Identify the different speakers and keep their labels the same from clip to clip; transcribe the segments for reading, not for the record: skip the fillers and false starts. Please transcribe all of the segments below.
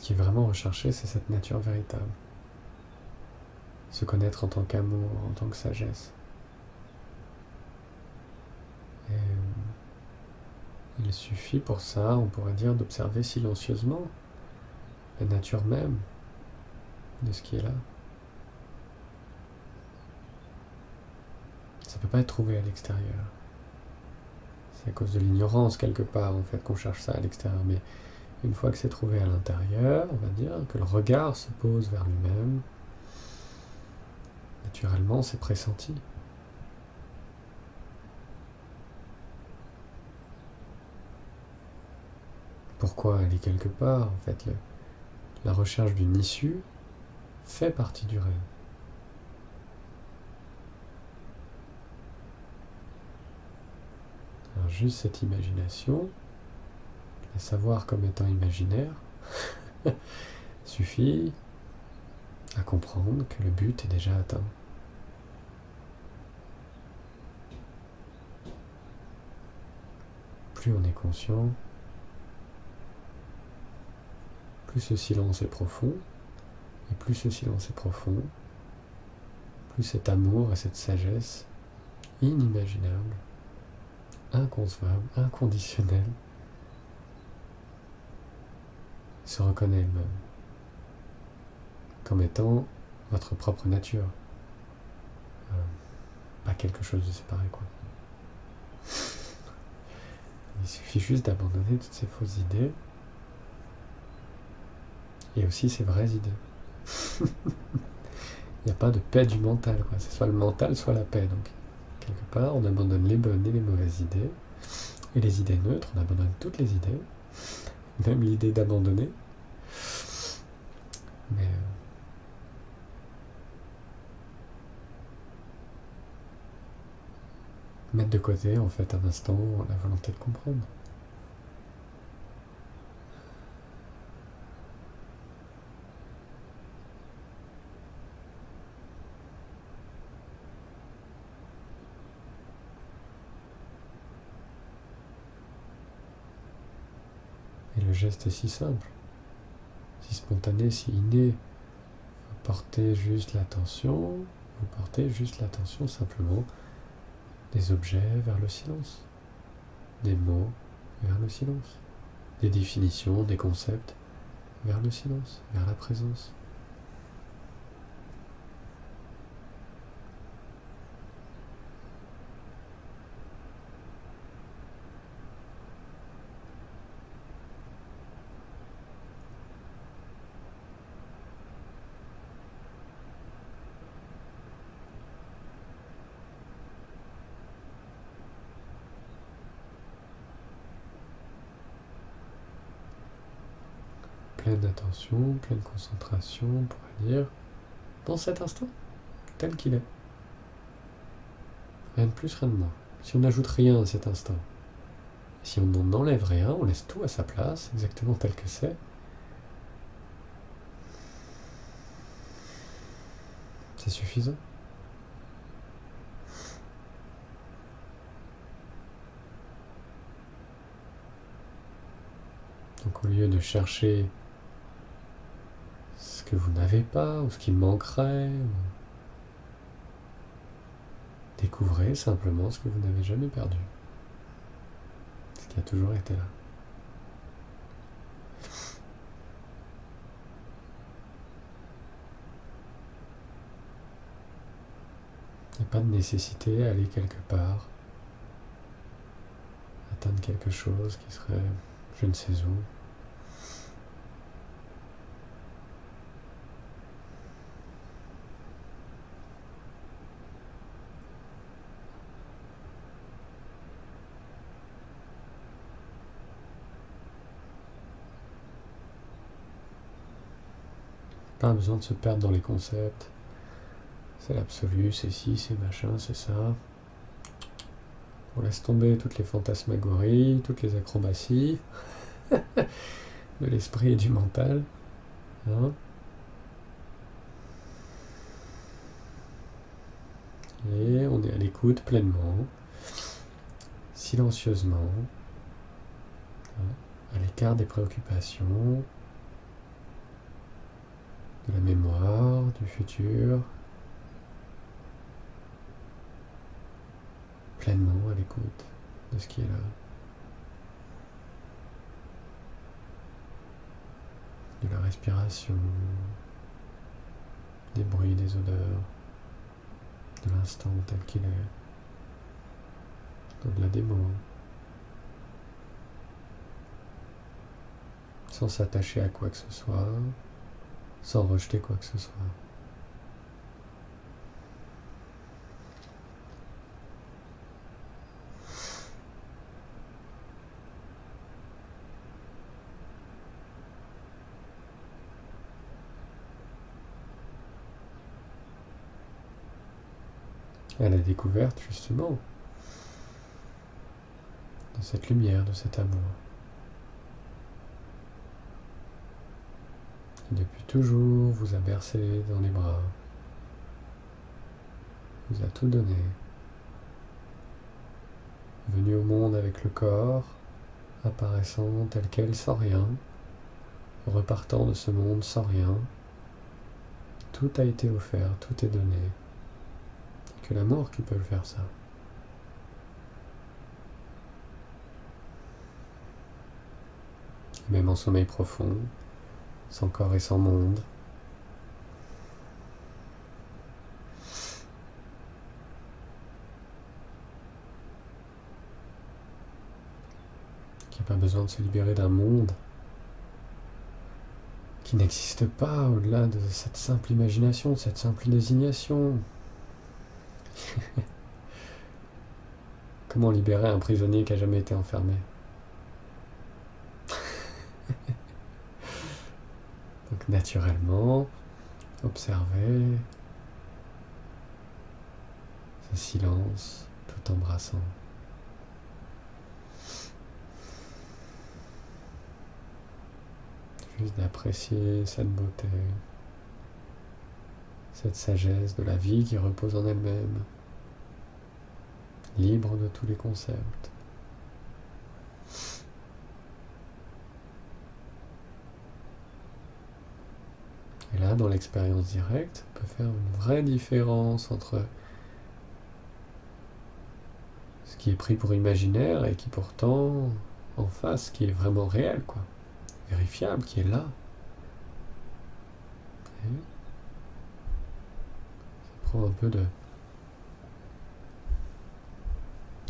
Speaker 1: qui est vraiment recherché, c'est cette nature véritable. Se connaître en tant qu'amour, en tant que sagesse. Et il suffit pour ça, on pourrait dire, d'observer silencieusement la nature même de ce qui est là. Ça ne peut pas être trouvé à l'extérieur. C'est à cause de l'ignorance quelque part en fait qu'on cherche ça à l'extérieur. Mais une fois que c'est trouvé à l'intérieur, on va dire que le regard se pose vers lui-même. Naturellement, c'est pressenti. Pourquoi aller quelque part? En fait, la recherche d'une issue fait partie du rêve. Alors juste cette imagination, la savoir comme étant imaginaire, suffit à comprendre que le but est déjà atteint. Plus on est conscient, plus ce silence est profond, et plus ce silence est profond, plus cet amour et cette sagesse inimaginable, inconcevable, inconditionnelle, se reconnaît elle-même comme étant votre propre nature, pas quelque chose de séparé, quoi. Il suffit juste d'abandonner toutes ces fausses idées et aussi ces vraies idées. Il n'y a pas de paix du mental, quoi. C'est soit le mental, soit la paix. Donc, quelque part, on abandonne les bonnes et les mauvaises idées. Et les idées neutres, on abandonne toutes les idées. Même l'idée d'abandonner. Mais mettre de côté, en fait, un instant, la volonté de comprendre. Et le geste est si simple, si spontané, si inné. Vous portez juste l'attention, simplement des objets vers le silence, des mots vers le silence, des définitions, des concepts vers le silence, vers la présence. Pleine attention, pleine concentration, on pourrait dire, dans cet instant, tel qu'il est. Rien de plus, rien de moins. Si on n'ajoute rien à cet instant, si on n'en enlève rien, on laisse tout à sa place, exactement tel que c'est suffisant. Donc au lieu de chercher ce que vous n'avez pas, ou ce qui manquerait, découvrez simplement ce que vous n'avez jamais perdu. Ce qui a toujours été là. Il n'y a pas de nécessité à aller quelque part, atteindre quelque chose qui serait je ne sais où. Pas besoin de se perdre dans les concepts. C'est l'absolu, c'est ci, c'est machin, c'est ça. On laisse tomber toutes les fantasmagories, toutes les acrobaties de l'esprit et du mental. Hein. Et on est à l'écoute pleinement, silencieusement, hein, à l'écart des préoccupations, de la mémoire, du futur, pleinement à l'écoute de ce qui est là. De la respiration, des bruits, des odeurs, de l'instant tel qu'il est, au-delà des mots, sans s'attacher à quoi que ce soit, sans rejeter quoi que ce soit. À la découverte, justement, de cette lumière, de cet amour, qui depuis toujours vous a bercé dans les bras, vous a tout donné, venu au monde avec le corps, apparaissant tel quel sans rien, repartant de ce monde sans rien. Tout a été offert, tout est donné. Que l'amour qui peut le faire ça. Même en sommeil profond, sans corps et sans monde, qui n'a pas besoin de se libérer d'un monde qui n'existe pas au-delà de cette simple imagination, de cette simple désignation. Comment libérer un prisonnier qui n'a jamais été enfermé? Donc naturellement, observez ce silence tout embrassant. Juste d'apprécier cette beauté, cette sagesse de la vie qui repose en elle-même, libre de tous les concepts. Et là, dans l'expérience directe, on peut faire une vraie différence entre ce qui est pris pour imaginaire et qui pourtant, en face, qui est vraiment réel, quoi, vérifiable, qui est là. Et ça prend un peu de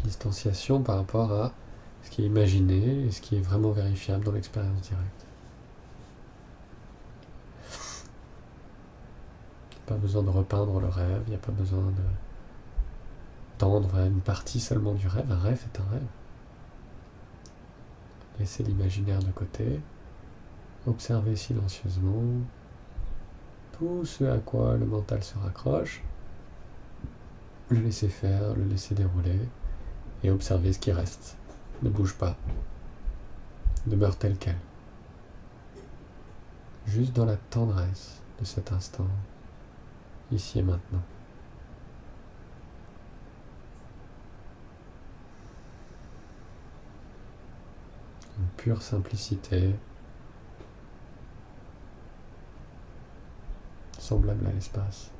Speaker 1: distanciation par rapport à ce qui est imaginé et ce qui est vraiment vérifiable dans l'expérience directe. Il n'y a pas besoin de repeindre le rêve, il n'y a pas besoin de tendre à une partie seulement du rêve. Un rêve est un rêve. Laissez l'imaginaire de côté, observez silencieusement tout ce à quoi le mental se raccroche, le laissez faire, le laissez dérouler, et observez ce qui reste. Ne bouge pas, demeure tel quel. Juste dans la tendresse de cet instant, ici et maintenant. Une pure simplicité, semblable à l'espace.